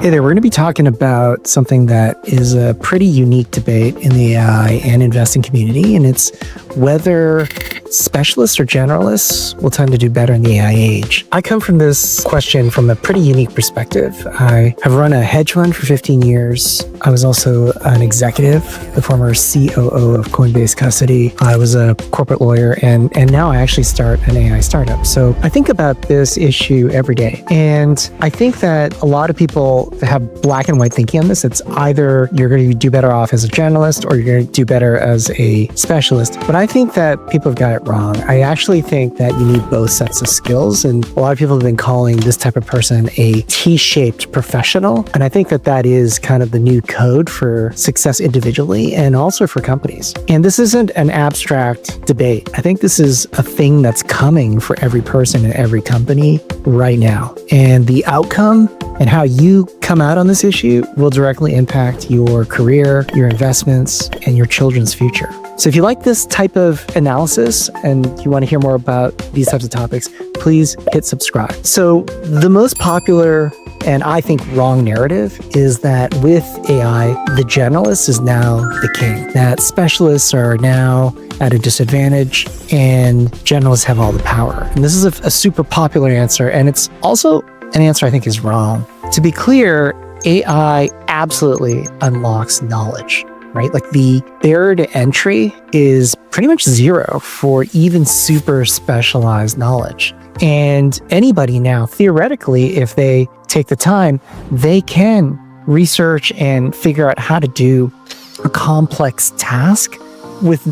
Hey there, we're going to be talking about something that is a pretty unique debate in the AI and investing community, and it's whether specialists or generalists will tend to do better in the AI age. I come from this question from a pretty unique perspective. I have run a hedge fund for 15 years. I was also an executive, the former COO of Coinbase Custody. I was a corporate lawyer, and now I actually start an AI startup. So I think about this issue every day. And I think that a lot of people have black and white thinking on this. It's either you're going to do better off as a generalist or you're going to do better as a specialist. But I think that people have got it wrong. I actually think that you need both sets of skills. And a lot of people have been calling this type of person a T-shaped professional. And I think that that is kind of the new code for success individually and also for companies. And this isn't an abstract debate. I think this is a thing that's coming for every person in every company right now. And the outcome and how you come out on this issue will directly impact your career, your investments, and your children's future. So if you like this type of analysis and you want to hear more about these types of topics, please hit subscribe. So the most popular and I think wrong narrative is that with AI, the generalist is now the king, that specialists are now at a disadvantage and generalists have all the power. And this is a super popular answer, and it's also an answer I think is wrong. To be clear, AI absolutely unlocks knowledge, right? Like the barrier to entry is pretty much zero for even super specialized knowledge. And anybody now, theoretically, if they take the time, they can research and figure out how to do a complex task with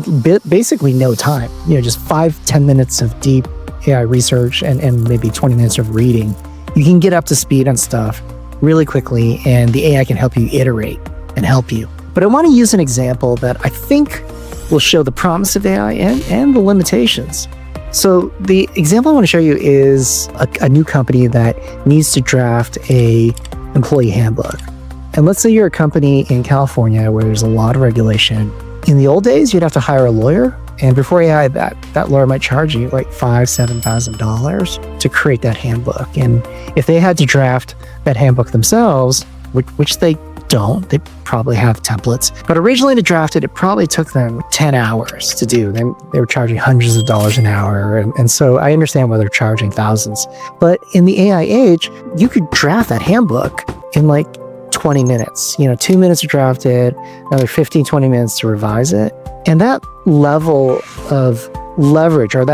basically no time. Just 5-10 minutes of deep AI research and maybe 20 minutes of reading. You can get up to speed on stuff really quickly, and the AI can help you iterate and help you. But I want to use an example that I think will show the promise of AI and the limitations. So the example I want to show you is a new company that needs to draft a employee handbook. And let's say you're a company in California where there's a lot of regulation. In the old days, you'd have to hire a lawyer. And before AI, that lawyer might charge you like $5,000, $7,000 to create that handbook. And if they had to draft that handbook themselves, which they don't, they probably have templates. But originally to draft it, it probably took them 10 hours to do. They were charging hundreds of dollars an hour. And so I understand why they're charging thousands. But in the AI age, you could draft that handbook in like 20 minutes, 2 minutes to draft it, another 15, 20 minutes to revise it. And that level of leverage and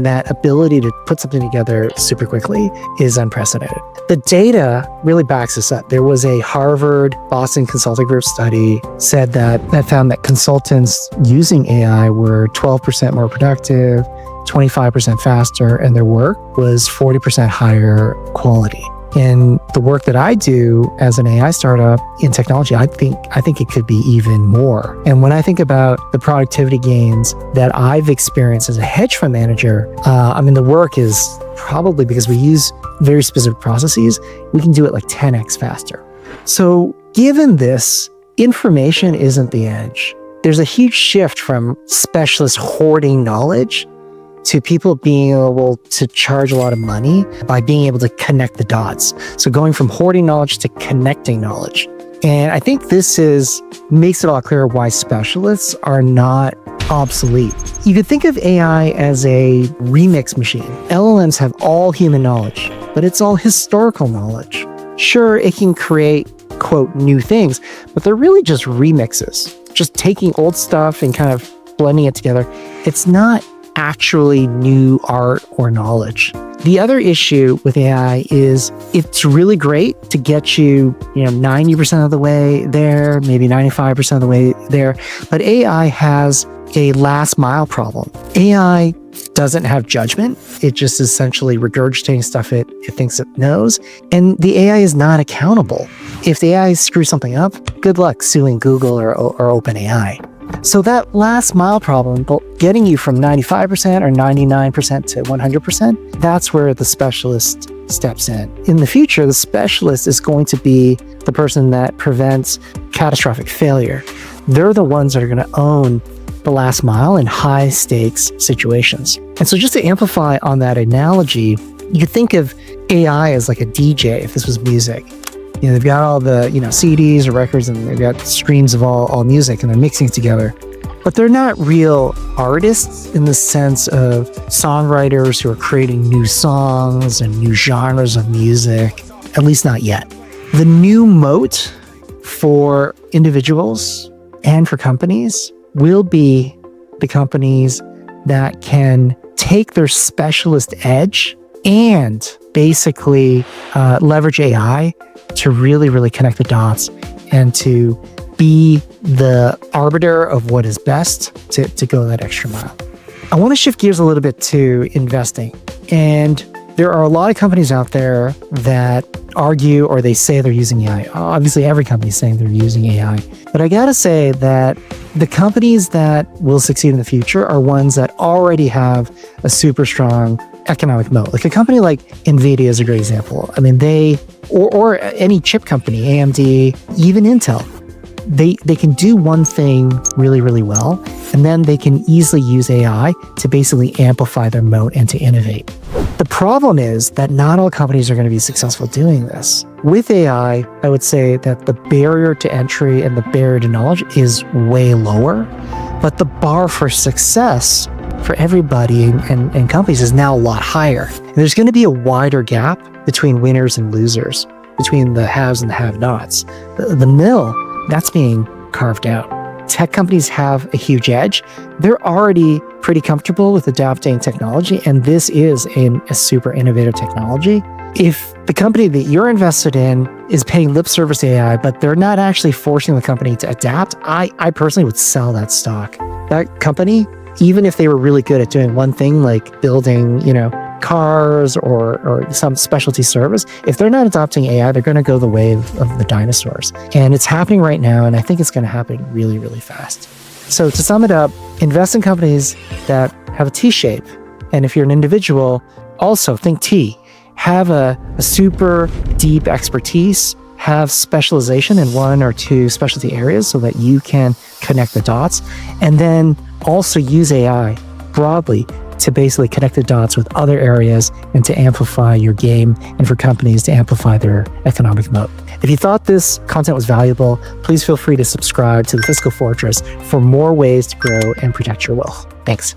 that ability to put something together super quickly is unprecedented. The data really backs this up. There was a Harvard Boston Consulting Group study said that found that consultants using AI were 12% more productive, 25% faster, and their work was 40% higher quality. In the work that I do as an AI startup in technology, I think it could be even more. And when I think about the productivity gains that I've experienced as a hedge fund manager, the work is probably because we use very specific processes, we can do it like 10x faster. So given this, information isn't the edge. There's a huge shift from specialists hoarding knowledge to people being able to charge a lot of money by being able to connect the dots. So going from hoarding knowledge to connecting knowledge. And I think this makes it a lot clearer why specialists are not obsolete. You could think of AI as a remix machine. LLMs have all human knowledge, but it's all historical knowledge. Sure, it can create, quote, new things, but they're really just remixes, just taking old stuff and kind of blending it together. It's not actually new art or knowledge. The other issue with AI is it's really great to get you, 90% of the way there, maybe 95% of the way there, but AI has a last mile problem. AI doesn't have judgment. It just essentially regurgitating stuff it thinks it knows. And the AI is not accountable. If the AI screws something up, good luck suing Google or OpenAI. So that last mile problem, getting you from 95% or 99% to 100%, that's where the specialist steps in. In the future, the specialist is going to be the person that prevents catastrophic failure. They're the ones that are going to own the last mile in high stakes situations. And so just to amplify on that analogy, you could think of AI as like a DJ if this was music. they've got all the, CDs or records, and they've got streams of all music, and they're mixing it together. But they're not real artists in the sense of songwriters who are creating new songs and new genres of music, at least not yet. The new moat for individuals and for companies will be the companies that can take their specialist edge and basically leverage AI to really, really connect the dots and to be the arbiter of what is best to go that extra mile. I want to shift gears a little bit to investing. And there are a lot of companies out there that argue or they say they're using AI. Obviously, every company is saying they're using AI. But I got to say that the companies that will succeed in the future are ones that already have a super strong economic moat. Like a company like NVIDIA is a great example. I mean, or any chip company, AMD, even Intel, they can do one thing really, really well, and then they can easily use AI to basically amplify their moat and to innovate. The problem is that not all companies are going to be successful doing this. With AI, I would say that the barrier to entry and the barrier to knowledge is way lower, but the bar for success for everybody and companies is now a lot higher. And there's going to be a wider gap between winners and losers, between the haves and the have-nots. The middle, that's being carved out. Tech companies have a huge edge. They're already pretty comfortable with adapting technology, and this is a super innovative technology. If the company that you're invested in is paying lip service to AI, but they're not actually forcing the company to adapt, I personally would sell that stock. That company, even if they were really good at doing one thing like building, cars or some specialty service, if they're not adopting AI, they're going to go the way of the dinosaurs. And it's happening right now, and I think it's going to happen really, really fast. So to sum it up, invest in companies that have a T shape. And if you're an individual, also think T. Have a super deep expertise, have specialization in one or two specialty areas so that you can connect the dots, and then also use AI broadly to basically connect the dots with other areas and to amplify your game and for companies to amplify their economic moat. If you thought this content was valuable, please feel free to subscribe to the Fiscal Fortress for more ways to grow and protect your wealth. Thanks.